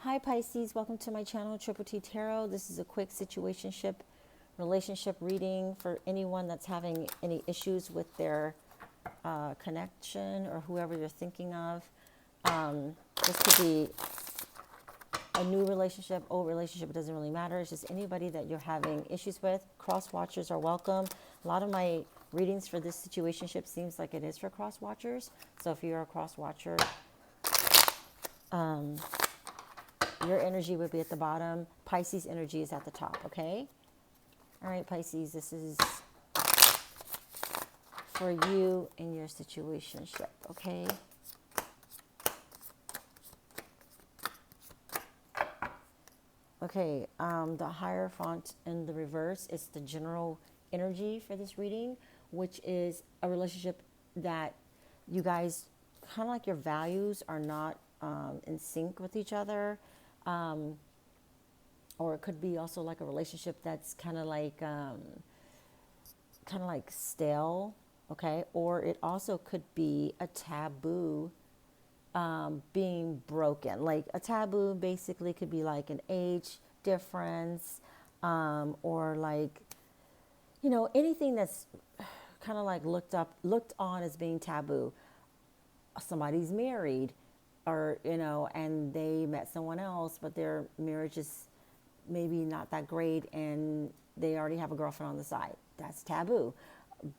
Hi Pisces, welcome to my channel, Triple T Tarot. This is a quick situationship relationship reading for anyone that's having any issues with their connection or whoever you're thinking of. This could be a new relationship, old relationship, it doesn't really matter. It's just anybody that you're having issues with. Cross watchers are welcome. A lot of my readings for this situationship seems like it is for cross watchers. So if you're a cross watcher, your energy would be at the bottom. Pisces energy is at the top, okay? All right, Pisces, this is for you in your situationship, okay? Okay, the Hierophant in the reverse is the general energy for this reading, which is a relationship that you guys, kind of like your values are not in sync with each other. Or it could be also like a relationship that's kind of like stale, okay? Or it also could be a taboo being broken. Like a taboo basically could be like an age difference, or like, you know, anything that's kind of like looked on as being taboo. Somebody's married, or you know, and they met someone else, but their marriage is maybe not that great, and they already have a girlfriend on the side. That's taboo.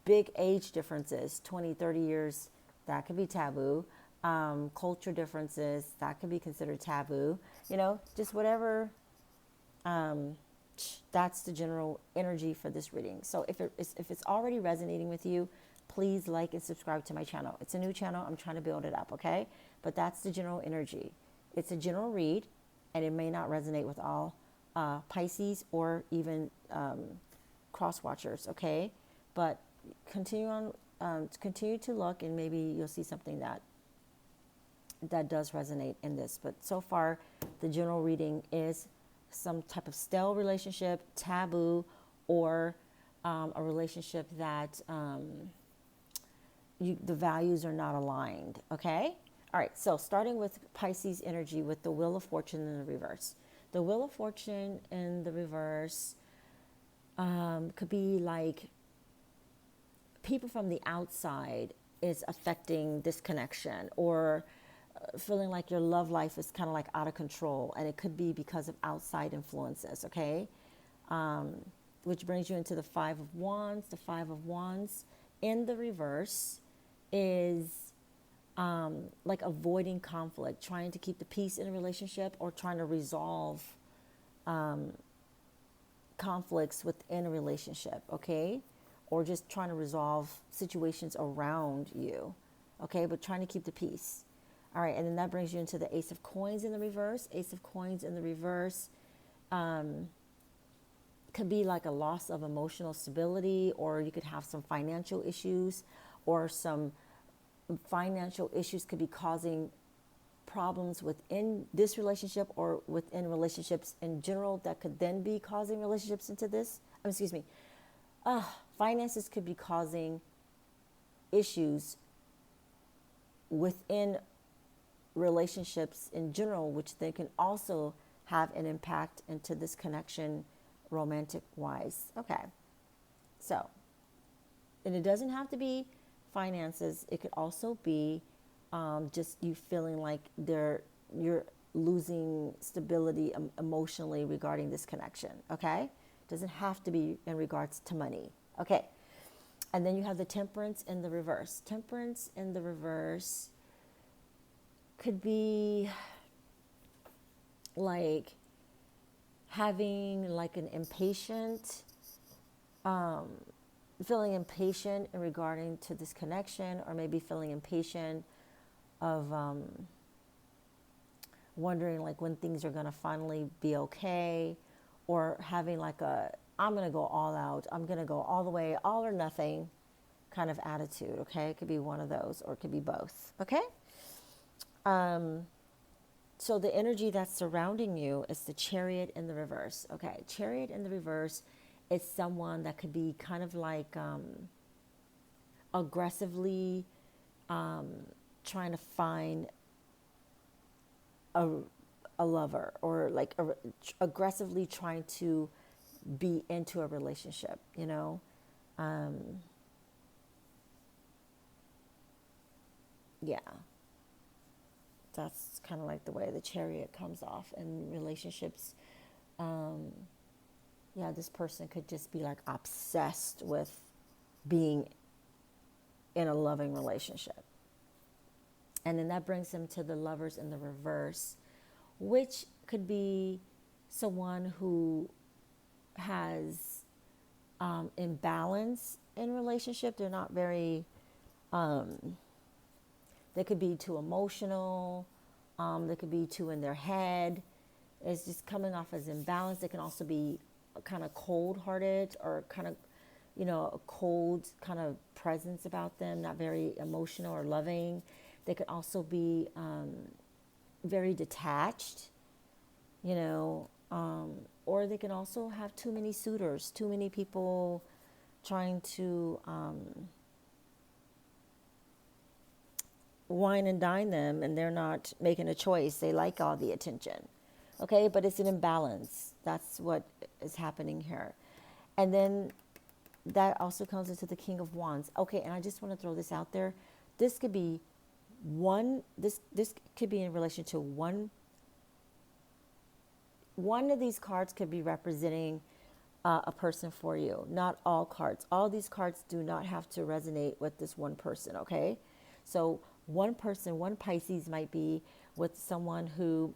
Big age differences, 20, 30 years, that could be taboo. Culture differences, that could be considered taboo. You know, just whatever. That's the general energy for this reading. So if it's already resonating with you, please like and subscribe to my channel. It's a new channel. I'm trying to build it up, okay? But that's the general energy. It's a general read, and it may not resonate with all Pisces or even cross watchers, okay? But continue to look, and maybe you'll see something that does resonate in this. But so far, the general reading is some type of stale relationship, taboo, or a relationship that the values are not aligned, okay? All right, so starting with Pisces energy with the Wheel of Fortune in the reverse. The Wheel of Fortune in the reverse could be like people from the outside is affecting this connection, or feeling like your love life is kind of like out of control, and it could be because of outside influences, okay? Which brings you into the Five of Wands. The Five of Wands in the reverse is like avoiding conflict, trying to keep the peace in a relationship, or trying to resolve conflicts within a relationship, okay? Or just trying to resolve situations around you, okay? But trying to keep the peace. All right, and then that brings you into the Ace of Coins in the reverse. Ace of Coins in the reverse could be like a loss of emotional stability, or you could have some financial issues, or some financial issues could be causing problems within this relationship or within relationships in general that could then be causing relationships into this. Finances could be causing issues within relationships in general, which they can also have an impact into this connection romantic wise. Okay, so, and it doesn't have to be finances. It could also be just you feeling like you're losing stability emotionally regarding this connection, okay? It doesn't have to be in regards to money, okay? And then you have the Temperance in the reverse. Temperance in the reverse could be like having like an impatient, feeling impatient in regarding to this connection, or maybe feeling impatient of wondering like when things are going to finally be okay, or having like I'm going to go all out, I'm going to go all the way, all or nothing kind of attitude, okay? It could be one of those, or it could be both, okay? So the energy that's surrounding you is the Chariot in the reverse. Okay, Chariot in the reverse is someone that could be kind of like aggressively trying to find a a lover, or like aggressively trying to be into a relationship, you know? Yeah, that's kind of like the way the Chariot comes off in relationships. Yeah, this person could just be like obsessed with being in a loving relationship. And then that brings them to the Lovers in the reverse, which could be someone who has imbalance in relationship. They're not very, they could be too emotional. They could be too in their head. It's just coming off as imbalance. They can also be kind of cold-hearted, or kind of, you know, a cold kind of presence about them, not very emotional or loving. They could also be very detached, you know, or they can also have too many suitors, too many people trying to wine and dine them, and they're not making a choice. They like all the attention. Okay, but it's an imbalance. That's what is happening here. And then that also comes into the King of Wands. Okay, and I just want to throw this out there. This could be this could be in relation to one of these cards could be representing a person for you. Not all cards. All these cards do not have to resonate with this one person, okay? So one person, one Pisces might be with someone who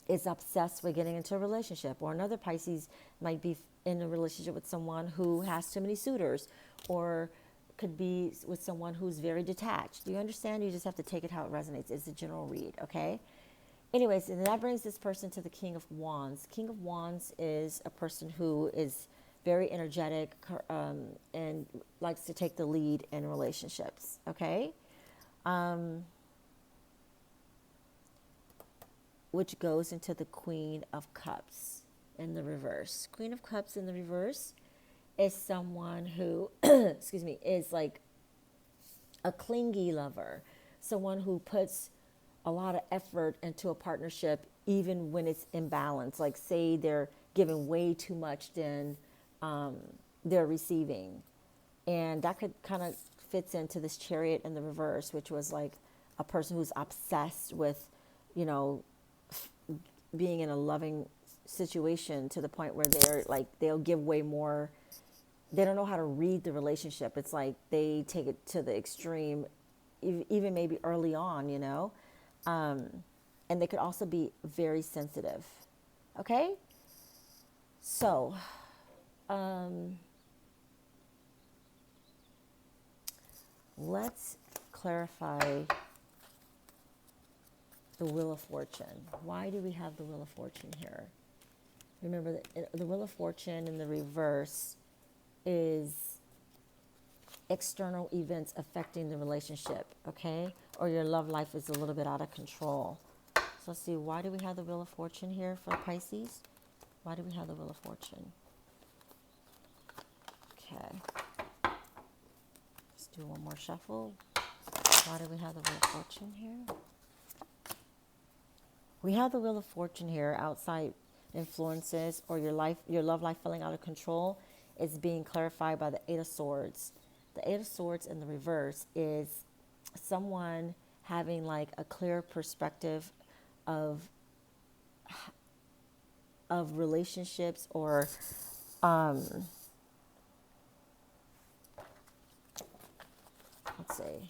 is obsessed with getting into a relationship, or another Pisces might be in a relationship with someone who has too many suitors, or could be with someone who's very detached. Do you understand? You just have to take it how it resonates. It's a general read, okay? Anyways, and that brings this person to the King of Wands. King of Wands is a person who is very energetic and likes to take the lead in relationships, okay? Which goes into the Queen of Cups in the reverse. Queen of Cups in the reverse is someone who, excuse me, is like a clingy lover, someone who puts a lot of effort into a partnership even when it's imbalanced. Like, say they're giving way too much than they're receiving. And that could kind of fits into this Chariot in the reverse, which was like a person who's obsessed with, you know, being in a loving situation to the point where they're like, they'll give way more. They don't know how to read the relationship. It's like they take it to the extreme, even maybe early on, you know. And they could also be very sensitive. Okay? So, let's clarify the Wheel of Fortune. Why do we have the Wheel of Fortune here? Remember that the Wheel of Fortune in the reverse is external events affecting the relationship, okay? Or your love life is a little bit out of control. So let's see, why do we have the Wheel of Fortune here for Pisces? Why do we have the Wheel of Fortune? Okay. Let's do one more shuffle. Why do we have the Wheel of Fortune here? We have the Wheel of Fortune here. Outside influences or your love life feeling out of control is being clarified by the Eight of Swords. The Eight of Swords in the reverse is someone having like a clear perspective of relationships, or let's see,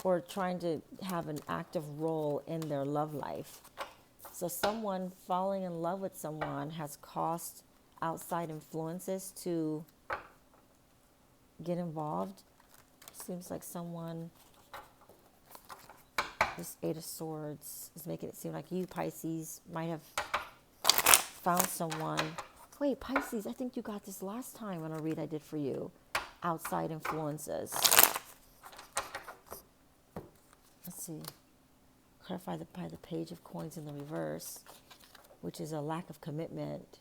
or trying to have an active role in their love life. So someone falling in love with someone has caused outside influences to get involved. Seems like someone, this Eight of Swords is making it seem like you, Pisces, might have found someone. Wait, Pisces, I think you got this last time on a read I did for you. Outside influences. Let's see. Clarify by the Page of Coins in the reverse, which is a lack of commitment.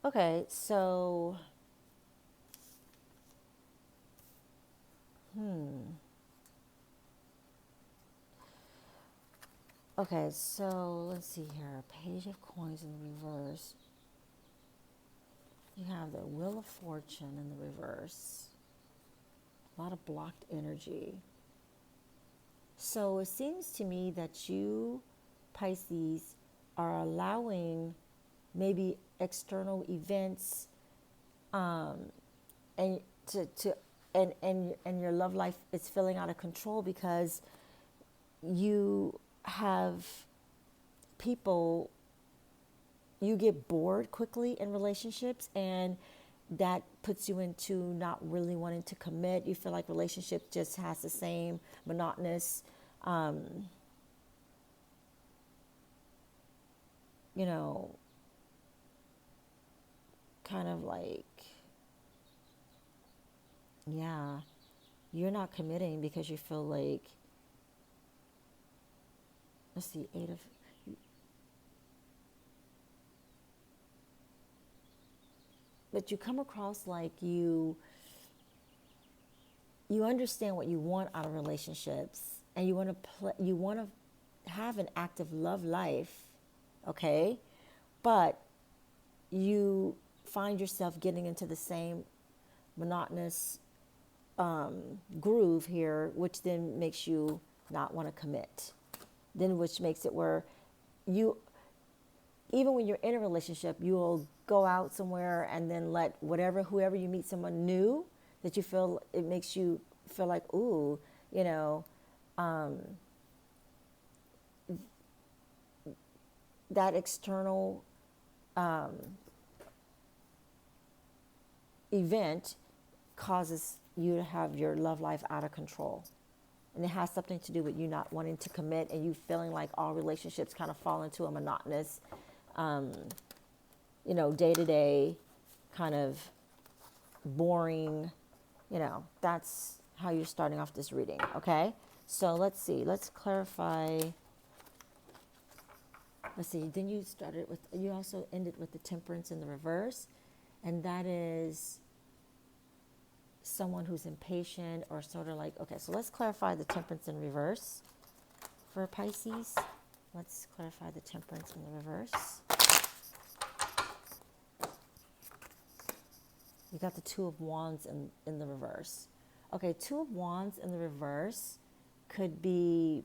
Okay, so Okay, so let's see here. Page of Coins in the reverse. You have the Wheel of Fortune in the reverse. A lot of blocked energy. So it seems to me that you, Pisces, are allowing maybe external events and to and your love life is feeling out of control because you have people, you get bored quickly in relationships, and that puts you into not really wanting to commit. You feel like relationship just has the same monotonous, you know, kind of like, yeah, you're not committing because you feel like, let's see, eight of, but you come across like you understand what you want out of relationships, and you want to you want to have an active love life, okay? But you find yourself getting into the same monotonous groove here, which then makes you not want to commit. Then which makes it where you, even when you're in a relationship, you'll go out somewhere and then let whoever you meet, someone new that you feel, it makes you feel like, ooh, you know, that external event causes you to have your love life out of control. And it has something to do with you not wanting to commit and you feeling like all relationships kind of fall into a monotonous, day to day kind of boring, that's how you're starting off this reading, okay? So let's see, let's clarify. Let's see, then you also ended with the Temperance in the reverse, and that is someone who's impatient or sort of like, okay, so let's clarify the Temperance in reverse for Pisces. Let's clarify the Temperance in the reverse. You got the Two of Wands in the reverse. Okay, Two of Wands in the reverse could be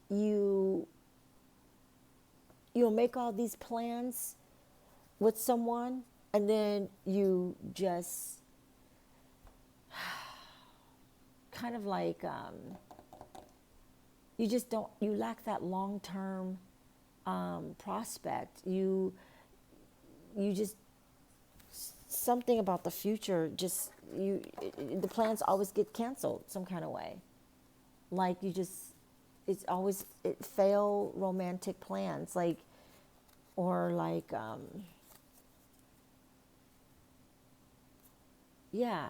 you'll make all these plans with someone, and then you just kind of like you lack that long-term prospect. You just, something about the future, just the plans always get canceled some kind of way. Like it's always fail romantic plans, like, or like yeah,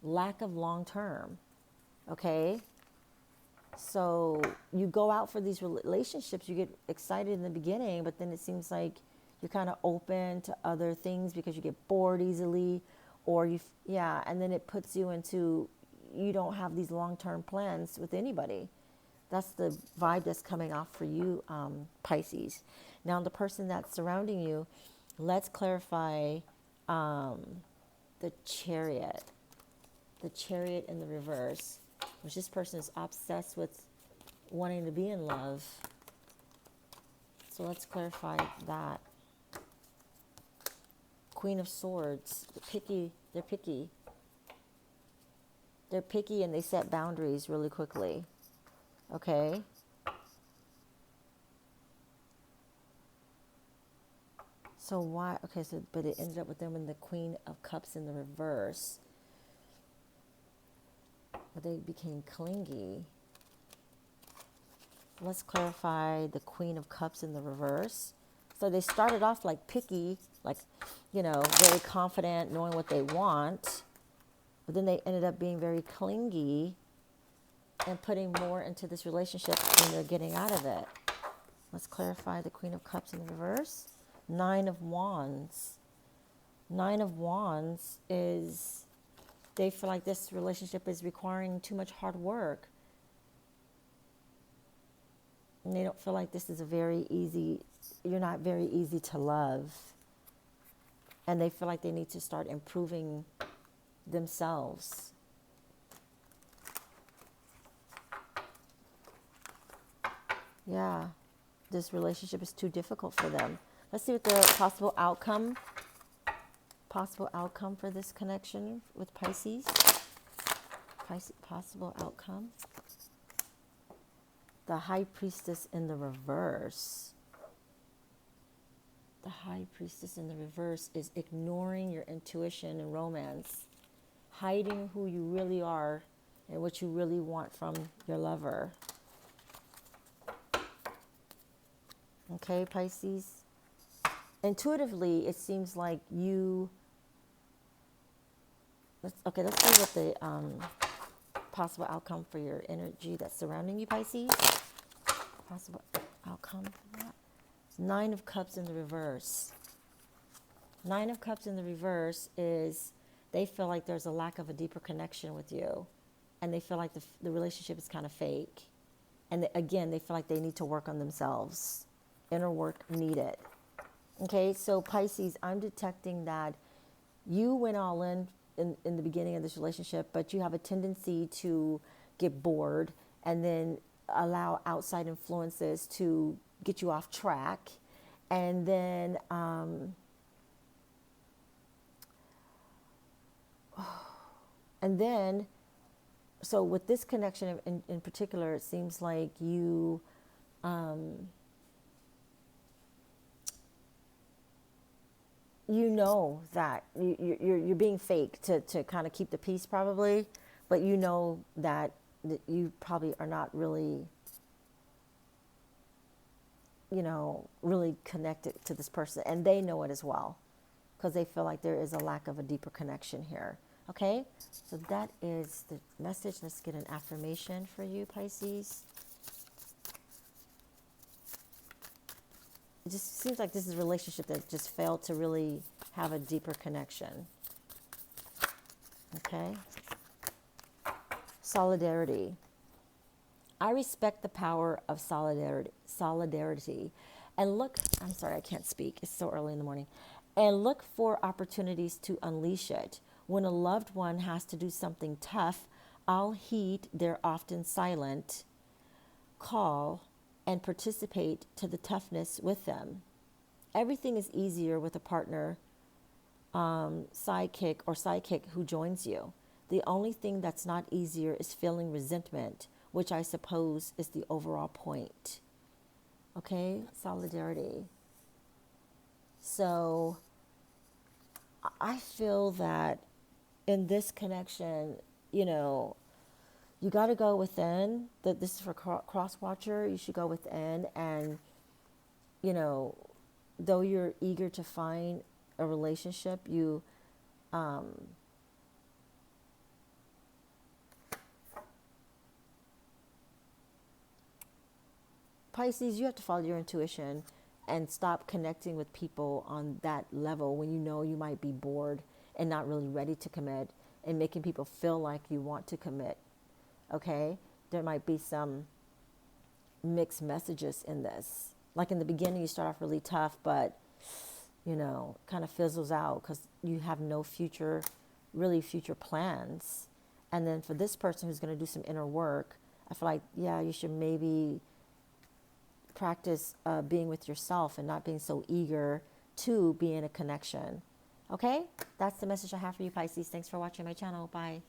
lack of long term. Okay, so you go out for these relationships, you get excited in the beginning, but then it seems like you're kind of open to other things because you get bored easily, or and then it puts you into, you don't have these long-term plans with anybody. That's the vibe that's coming off for you, Pisces. Now, the person that's surrounding you, let's clarify the Chariot. The Chariot in the reverse, which this person is obsessed with wanting to be in love. So let's clarify that. Queen of Swords, they're picky. They're picky and they set boundaries really quickly. Okay? So why, okay, so, but it ended up with them in the Queen of Cups in the reverse. But they became clingy. Let's clarify the Queen of Cups in the reverse. So they started off like picky, like, very confident, knowing what they want. But then they ended up being very clingy and putting more into this relationship than they're getting out of it. Let's clarify the Queen of Cups in the reverse. Nine of Wands. Nine of Wands is, they feel like this relationship is requiring too much hard work. And they don't feel like this is a very easy, you're not very easy to love. And they feel like they need to start improving themselves. Yeah, this relationship is too difficult for them. Let's see what the possible outcome for this connection with Pisces. Possible outcome. The High Priestess in the reverse. The High Priestess in the reverse is ignoring your intuition and romance, hiding who you really are and what you really want from your lover. Okay, Pisces. Intuitively, it seems like you... let's see what the possible outcome for your energy that's surrounding you, Pisces. Possible outcome for that. Nine of Cups in the reverse. Nine of Cups in the reverse is they feel like there's a lack of a deeper connection with you. And they feel like the relationship is kind of fake. And again, they feel like they need to work on themselves. Inner work needed. Okay, so Pisces, I'm detecting that you went all in the beginning of this relationship, but you have a tendency to get bored and then allow outside influences to get you off track. And then so with this connection in particular, it seems like you you know that you're being fake to kind of keep the peace probably, but you know that you probably are not really, really connected to this person. And they know it as well because they feel like there is a lack of a deeper connection here. Okay, so that is the message. Let's get an affirmation for you, Pisces. It just seems like this is a relationship that just failed to really have a deeper connection. Okay. Solidarity. I respect the power of solidarity. And look, I'm sorry, I can't speak. It's so early in the morning. And look for opportunities to unleash it. When a loved one has to do something tough, I'll heed their often silent call and participate to the toughness with them. Everything is easier with a partner, sidekick who joins you. The only thing that's not easier is feeling resentment, which I suppose is the overall point. Okay, solidarity. So I feel that in this connection, you got to go within. This is for cross watcher. You should go within, and though you're eager to find a relationship, you Pisces, you have to follow your intuition and stop connecting with people on that level when you know you might be bored and not really ready to commit, and making people feel like you want to commit. Okay, there might be some mixed messages in this. Like in the beginning, you start off really tough, but kind of fizzles out because you have no future plans. And then for this person who's going to do some inner work, I feel like, yeah, you should maybe practice being with yourself and not being so eager to be in a connection. Okay, that's the message I have for you, Pisces. Thanks for watching my channel. Bye.